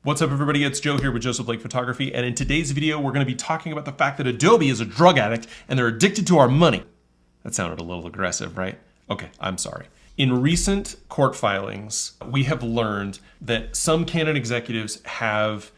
What's up, everybody? It's Joe here with Joseph Blake Photography, and in today's video, we're going to be talking about the fact that Adobe is a drug addict and they're addicted to our money. That sounded a little aggressive, right? Okay, I'm sorry. In recent court filings, we have learned that some Canon executives have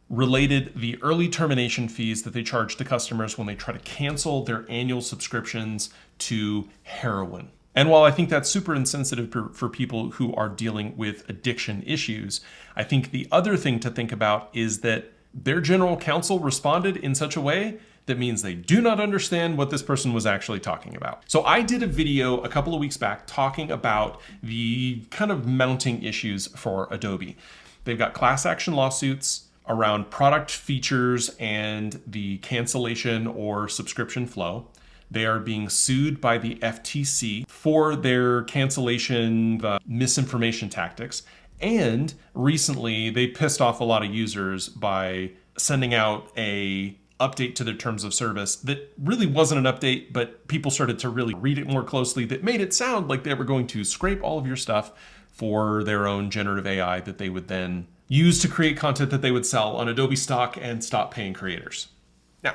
related the early termination fees that they charge to customers when they try to cancel their annual subscriptions to heroin. And while I think that's super insensitive for people who are dealing with addiction issues, I think the other thing to think about is that their general counsel responded in such a way that means they do not understand what this person was actually talking about. So I did a video a couple of weeks back talking about the kind of mounting issues for Adobe. They've got class action lawsuits around product features and the cancellation or subscription flow. They are being sued by the FTC for their cancellation misinformation tactics. And recently, they pissed off a lot of users by sending out a update to their terms of service that really wasn't an update, but people started to really read it more closely that made it sound like they were going to scrape all of your stuff for their own generative AI that they would then use to create content that they would sell on Adobe stock and stop paying creators. Now,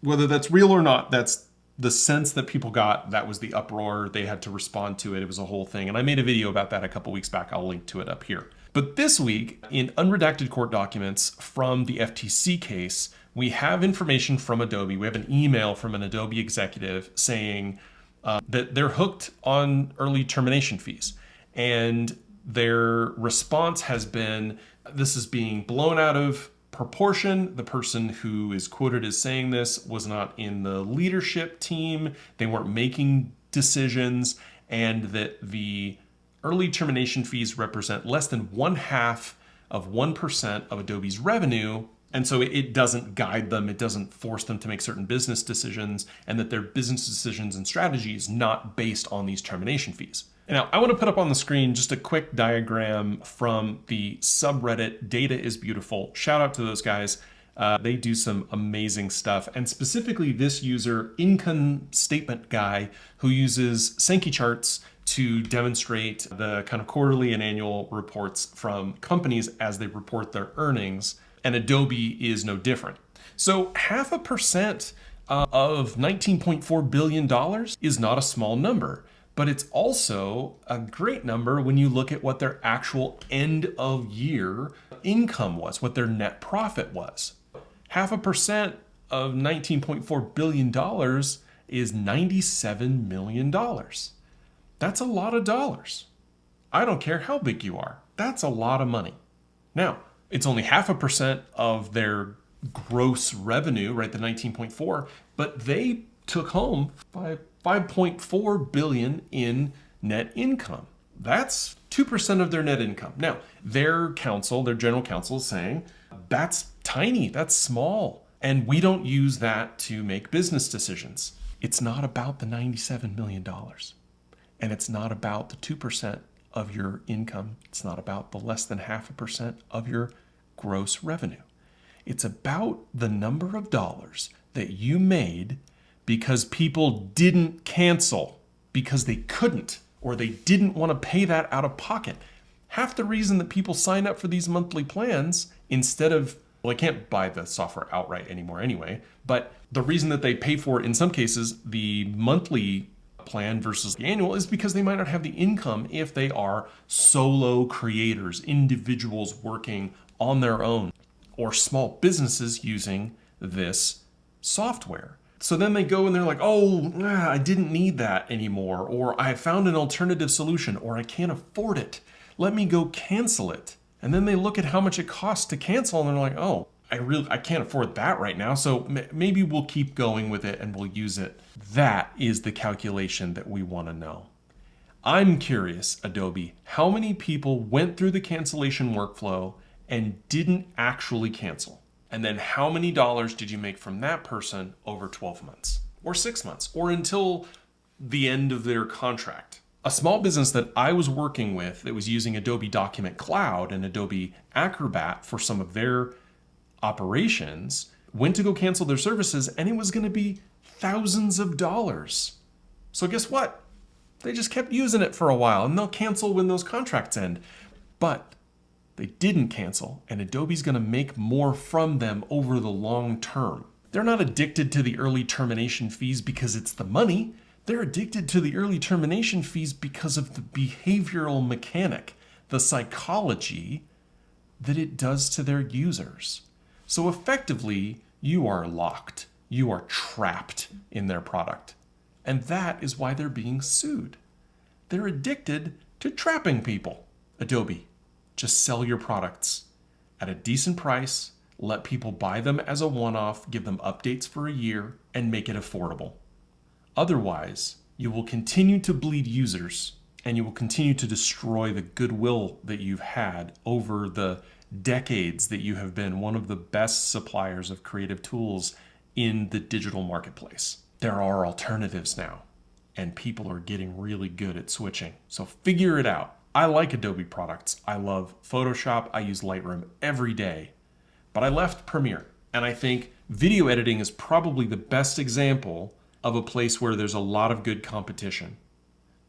whether that's real or not, that's the sense that people got. That was the uproar. They had to respond to it. It was a whole thing. And I made a video about that a couple weeks back. I'll link to it up here. But this week, in unredacted court documents from the FTC case, we have information from Adobe. We have an email from an Adobe executive saying that they're hooked on early termination fees. And their response has been, this is being blown out of proportion. The person who is quoted as saying this was not in the leadership team. They weren't making decisions, and that the early termination fees represent less than 0.5% of Adobe's revenue. And so it doesn't guide them. It doesn't force them to make certain business decisions, and that their business decisions and strategy is not based on these termination fees. Now, I want to put up on the screen just a quick diagram from the subreddit Data is Beautiful. Shout out to those guys. They do some amazing stuff. And specifically this user, Income Statement Guy, who uses Sankey charts to demonstrate the kind of quarterly and annual reports from companies as they report their earnings. And Adobe is no different. So 0.5% of $19.4 billion is not a small number. But it's also a great number when you look at what their actual end of year income was, what their net profit was. 0.5% of $19.4 billion is $97 million. That's a lot of dollars. I don't care how big you are. That's a lot of money. Now, it's only 0.5% of their gross revenue, right? The 19.4, but they took home $5.4 billion in net income. That's 2% of their net income. Now, their general counsel is saying, that's tiny, that's small, and we don't use that to make business decisions. It's not about the $97 million, and it's not about the 2% of your income. It's not about the less than 0.5% of your gross revenue. It's about the number of dollars that you made because people didn't cancel because they couldn't, or they didn't want to pay that out of pocket. Half the reason that people sign up for these monthly plans instead of, well, I can't buy the software outright anymore anyway, but the reason that they pay for, in some cases, the monthly plan versus the annual is because they might not have the income if they are solo creators, individuals working on their own, or small businesses using this software. So then they go and they're like, oh, I didn't need that anymore, or I found an alternative solution, or I can't afford it. Let me go cancel it. And then they look at how much it costs to cancel and they're like, oh, I can't afford that right now. So maybe we'll keep going with it and we'll use it. That is the calculation that we want to know. I'm curious, Adobe, how many people went through the cancellation workflow and didn't actually cancel? And then how many dollars did you make from that person over 12 months or 6 months or until the end of their contract? A small business that I was working with that was using Adobe Document Cloud and Adobe Acrobat for some of their operations went to go cancel their services, and it was going to be thousands of dollars. So guess what? They just kept using it for a while, and they'll cancel when those contracts end. But They didn't cancel, and Adobe's going to make more from them over the long term. They're not addicted to the early termination fees because it's the money. They're addicted to the early termination fees because of the behavioral mechanic, the psychology that it does to their users. So effectively, you are locked. You are trapped in their product. And that is why they're being sued. They're addicted to trapping people. Adobe, just sell your products at a decent price, let people buy them as a one-off, give them updates for a year, and make it affordable. Otherwise, you will continue to bleed users, and you will continue to destroy the goodwill that you've had over the decades that you have been one of the best suppliers of creative tools in the digital marketplace. There are alternatives now, and people are getting really good at switching. So figure it out. I like Adobe products. I love Photoshop. I use Lightroom every day. But I left Premiere, and I think video editing is probably the best example of a place where there's a lot of good competition.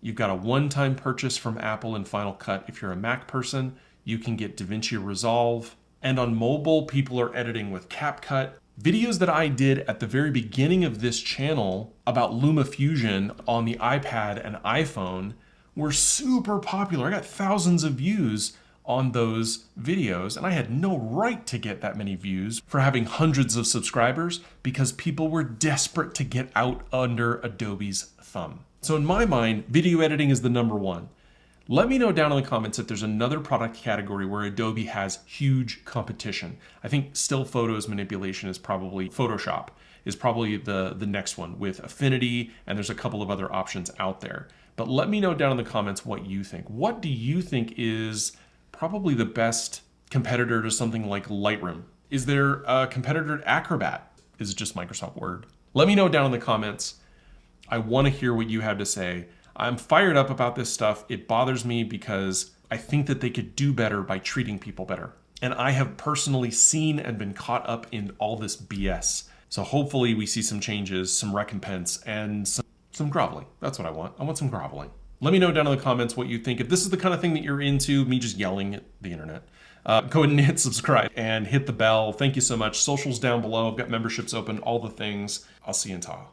You've got a one-time purchase from Apple in Final Cut. If you're a Mac person, you can get DaVinci Resolve. And on mobile, people are editing with CapCut. Videos that I did at the very beginning of this channel about LumaFusion on the iPad and iPhone were super popular. I got thousands of views on those videos, and I had no right to get that many views for having hundreds of subscribers because people were desperate to get out under Adobe's thumb. So in my mind, video editing is the number one. Let me know down in the comments if there's another product category where Adobe has huge competition. I think still photos manipulation is probably Photoshop is probably the next one with Affinity, and there's a couple of other options out there. But let me know down in the comments what you think. What do you think is probably the best competitor to something like Lightroom? Is there a competitor to Acrobat? Is it just Microsoft Word? Let me know down in the comments. I want to hear what you have to say. I'm fired up about this stuff. It bothers me because I think that they could do better by treating people better. And I have personally seen and been caught up in all this BS. So hopefully we see some changes, some recompense, and some groveling. That's what I want. I want some groveling. Let me know down in the comments what you think. If this is the kind of thing that you're into, me just yelling at the internet, go ahead and hit subscribe and hit the bell. Thank you so much. Socials down below. I've got memberships open, all the things. I'll see you in Tahoe.